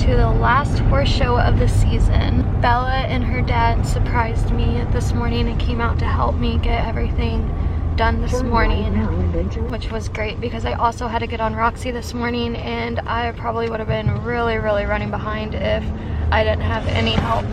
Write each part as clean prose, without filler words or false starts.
to the last horse show of the season. Bella and her dad surprised me this morning and came out to help me get everything done this morning, which was great because I also had to get on Roxy this morning, and I probably would have been really running behind if I didn't have any help.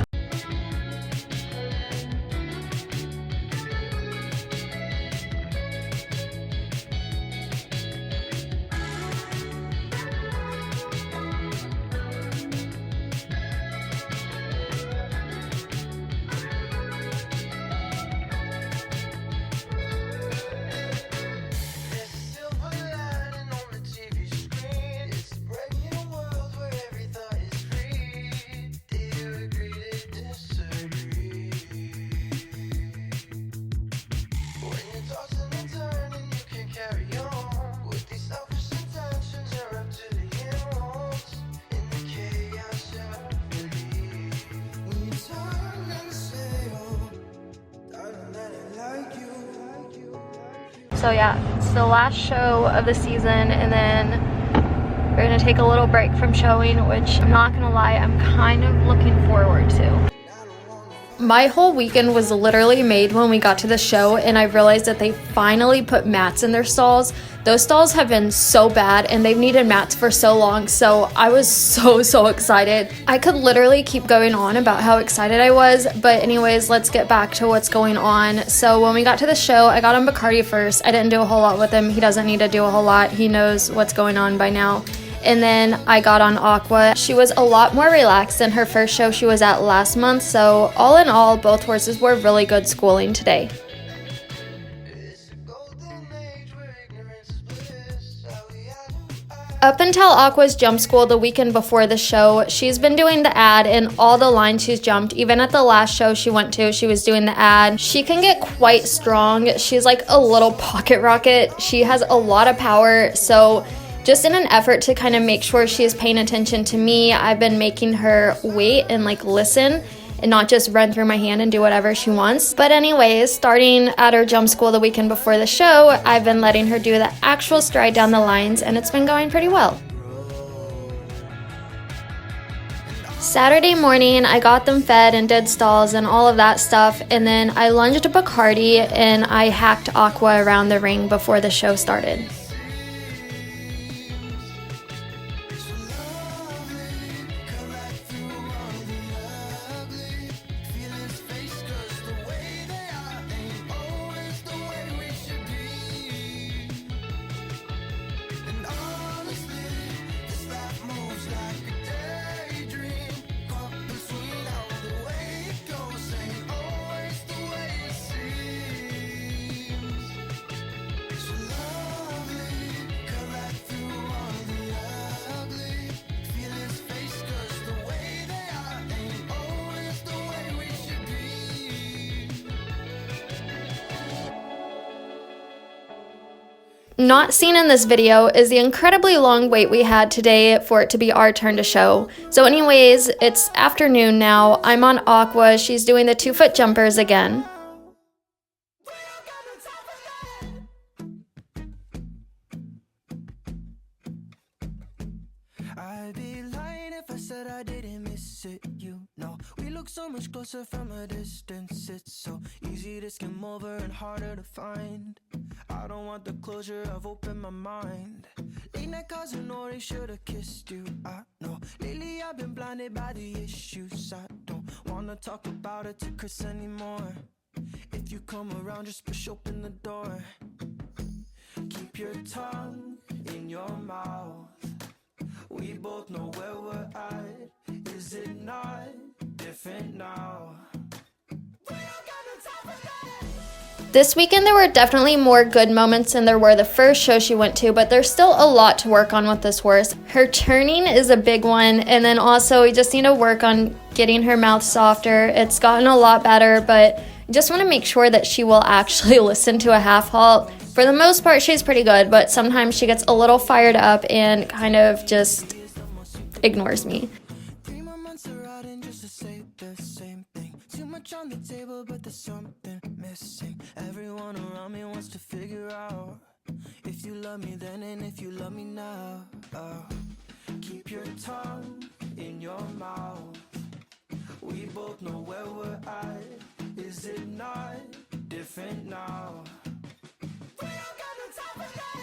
So yeah, it's the last show of the season, and then we're gonna take a little break from showing, which I'm not gonna lie, I'm kind of looking forward to. My whole weekend was literally made when we got to the show, and I realized that they finally put mats in their stalls. Those stalls have been so bad and they've needed mats for so long, so I was so excited. I could literally keep going on about how excited I was, but anyways, let's get back to what's going on. So when we got to the show, I got on Bacardi first. I didn't do a whole lot with him. He doesn't need to do a whole lot. He knows what's going on by now. And then I got on Aqua. She was a lot more relaxed than her first show she was at last month, so all in all, both horses were really good schooling today. Up until Aqua's jump school the weekend before the show, she's been doing the ad in all the lines she's jumped. Even at the last show she went to, she was doing the ad. She can get quite strong. She's like a little pocket rocket. She has a lot of power, so just in an effort to kind of make sure she is paying attention to me, I've been making her wait and like listen and not just run through my hand and do whatever she wants. But anyways, starting at her jump school the weekend before the show, I've been letting her do the actual stride down the lines, and it's been going pretty well. Saturday morning, I got them fed and did stalls and all of that stuff, and then I lunged a Bacardi and I hacked Aqua around the ring before the show started. Not seen in this video is the incredibly long wait we had today for it to be our turn to show. So anyways, it's afternoon now. I'm on Aqua. She's doing the 2-foot jumpers again. I'd be lying if I said I didn't miss it, you know. We look so much closer from a distance. It's so easy to skim over and harder to find. I don't want the closure, I've opened my mind. Late night cause you know they should've kissed you, I know. Lately I've been blinded by the issues. I don't wanna talk about it to Chris anymore. If you come around, just push open the door. Keep your tongue in your mouth. We both know where we're at. Is it not different now? This weekend there were definitely more good moments than there were the first show she went to, but there's still a lot to work on with this horse. Her turning is a big one, and then also we just need to work on getting her mouth softer. It's gotten a lot better, but just want to make sure that she will actually listen to a half halt. For the most part, she's pretty good, but sometimes she gets a little fired up and kind of just ignores me. 3 more months are riding just to say the same thing. Too much on the table, but there's something missing. Everyone around me wants to figure out if you love me then and if you love me now. Keep your tongue in your mouth. We both know where we're at. Is it not different now? We don't got no time for that.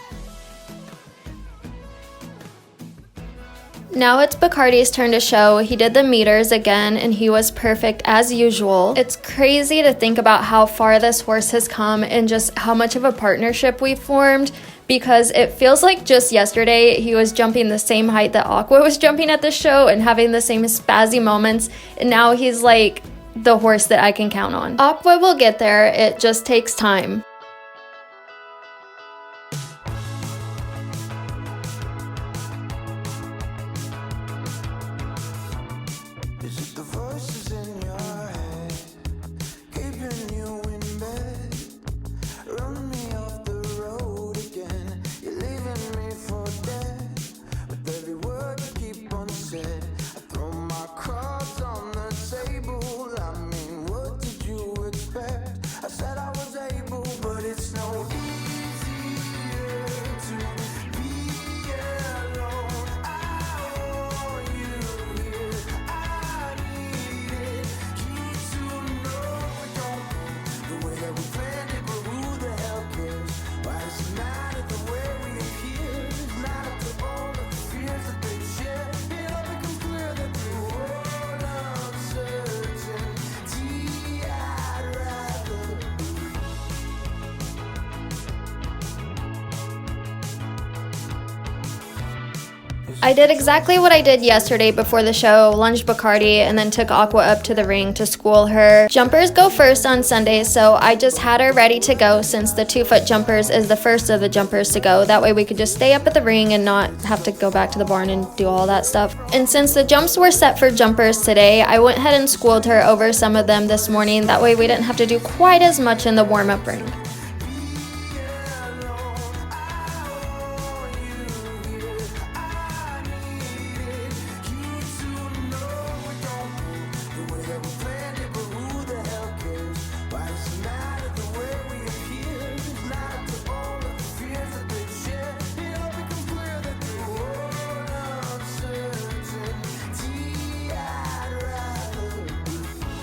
Now it's Bacardi's turn to show. He did the meters again and he was perfect as usual. It's crazy to think about how far this horse has come and just how much of a partnership we've formed, because it feels like just yesterday he was jumping the same height that Aqua was jumping at the show and having the same spazzy moments, and now he's like the horse that I can count on. Aqua will get there, it just takes time. Is it the voices in your head, keeping you in bed, running me off the road again? You're leaving me for dead, with every word you keep unsaid. I throw my cards on the table. I mean, what did you expect? I said I was able, but it's no easier to be alone. I want you here. I needed you to know we don't the way that we planned it, but who the hell cares? Why does it matter the way we appear? It's not up to all of the fears that they share. It all becomes clear that through all uncertainty, I'd rather I did exactly what I did yesterday before the show, lunged Bacardi, and then took Aqua up to the ring to school her. Jumpers go first on Sunday, so I just had her ready to go since the 2-foot jumpers is the first of the jumpers to go. That way we could just stay up at the ring and not have to go back to the barn and do all that stuff. And since the jumps were set for jumpers today, I went ahead and schooled her over some of them this morning. That way we didn't have to do quite as much in the warm-up ring.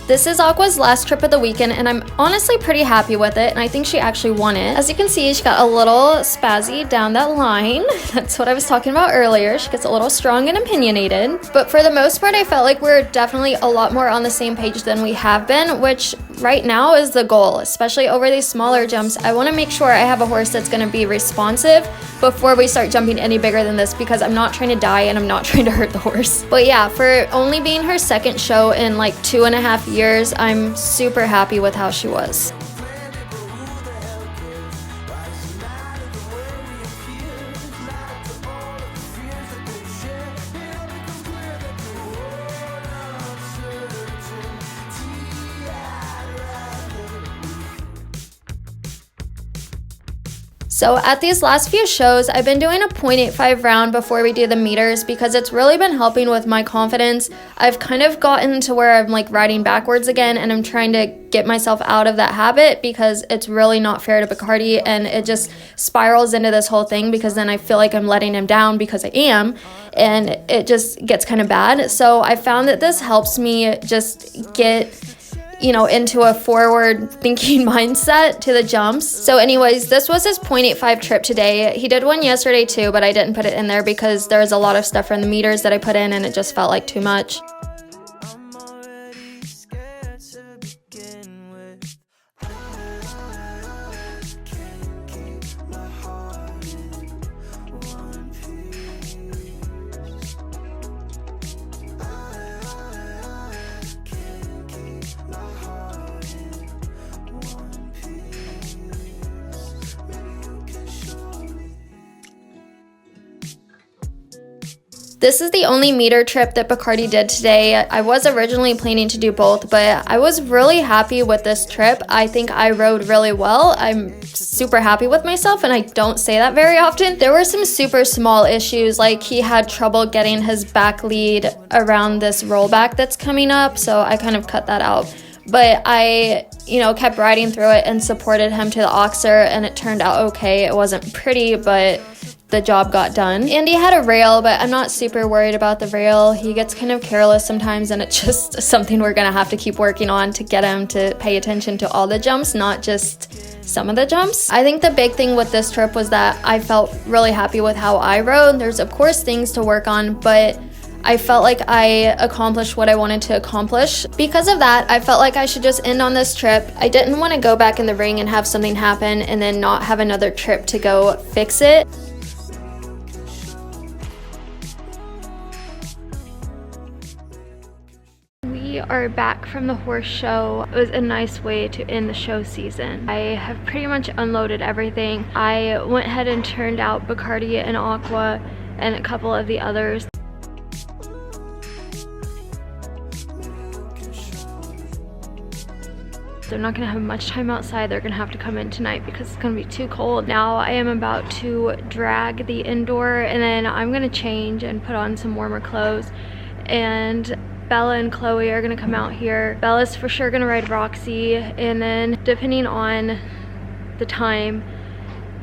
This is Aqua's last trip of the weekend, and I'm honestly pretty happy with it, and I think she actually won it. As you can see, she got a little spazzy down that line. That's what I was talking about earlier. She gets a little strong and opinionated. But for the most part, I felt like we're definitely a lot more on the same page than we have been, which right now is the goal, especially over these smaller jumps. I want to make sure I have a horse that's going to be responsive before we start jumping any bigger than this, because I'm not trying to die and I'm not trying to hurt the horse. But yeah, for only being her second show in like 2.5 years, I'm super happy with how she was. So at these last few shows, I've been doing a 0.85 round before we do the meters because it's really been helping with my confidence. I've kind of gotten to where I'm like riding backwards again, and I'm trying to get myself out of that habit because it's really not fair to Bacardi, and it just spirals into this whole thing because then I feel like I'm letting him down because I am, and it just gets kind of bad. So I found that this helps me just get into a forward thinking mindset to the jumps. So anyways, this was his 0.85 trip today. He did one yesterday too, but I didn't put it in there because there's a lot of stuff from the meters that I put in and it just felt like too much. I'm already scared to begin with. Can't keep my heart in one piece. Can't keep my heart in one piece. Maybe you can show me. This is the only meter trip that Bacardi did today. I was originally planning to do both, but I was really happy with this trip. I think I rode really well. I'm super happy with myself, and I don't say that very often. There were some super small issues, like he had trouble getting his back lead around this rollback that's coming up, so I kind of cut that out. But I, kept riding through it and supported him to the oxer, and it turned out okay. It wasn't pretty, but the job got done. Andy had a rail, but I'm not super worried about the rail. He gets kind of careless sometimes, and it's just something we're gonna have to keep working on to get him to pay attention to all the jumps, not just some of the jumps. I think the big thing with this trip was that I felt really happy with how I rode. There's of course things to work on, but I felt like I accomplished what I wanted to accomplish. Because of that, I felt like I should just end on this trip. I didn't want to go back in the ring and have something happen and then not have another trip to go fix it. We are back from the horse show. It was a nice way to end the show season. I have pretty much unloaded everything. I went ahead and turned out Bacardi and Aqua and a couple of the others. They're not gonna have much time outside. They're gonna have to come in tonight because it's gonna be too cold. Now I am about to drag the indoor, and then I'm gonna change and put on some warmer clothes. And Bella and Chloe are gonna come out here. Bella's for sure gonna ride Roxy, and then depending on the time,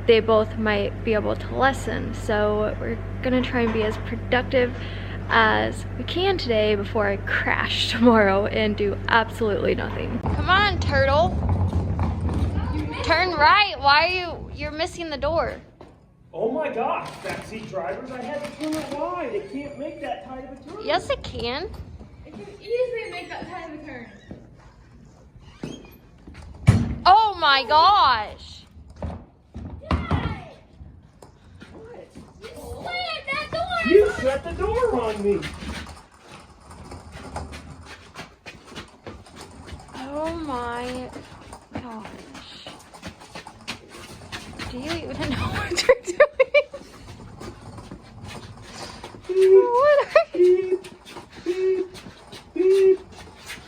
they both might be able to lesson. So we're gonna try and be as productive as we can today before I crash tomorrow and do absolutely nothing. Come on, turtle. Turn right. Why are you're missing the door? Oh my gosh, backseat drivers, I had to turn it wide. It can't make that tight of a turn. Yes, it can. It can easily make that kind of a turn. Oh my gosh. You shut the door on me. Oh my gosh. Do you even know what you're doing? What are you? Beep, beep, beep,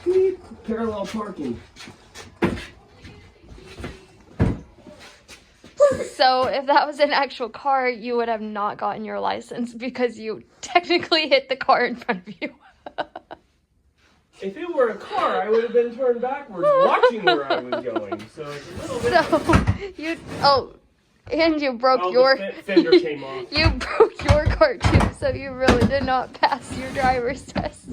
beep. Parallel parking. So if that was an actual car, you would have not gotten your license because you technically hit the car in front of you. If it were a car, I would have been turned backwards watching where I was going. So it's a little bit... So, and you broke your... The fender came off. You broke your car too, so you really did not pass your driver's test.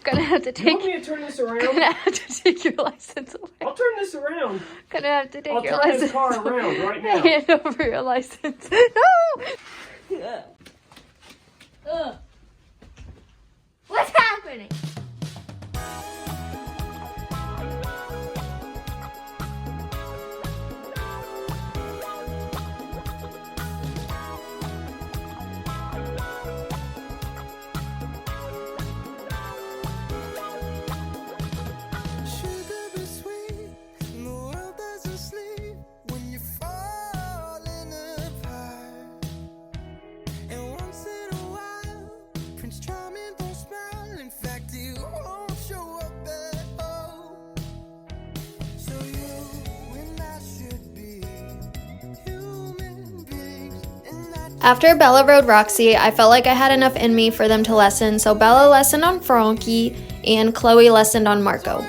Gonna have to take... You want me to turn this around? Gonna have to take your license away. I'll turn this around. Gonna have to take your I'll turn license. this car around right now. Hand over your license. No! What's happening? After Bella rode Roxy, I felt like I had enough in me for them to lesson, so Bella lessoned on Frankie and Chloe lessoned on Marco.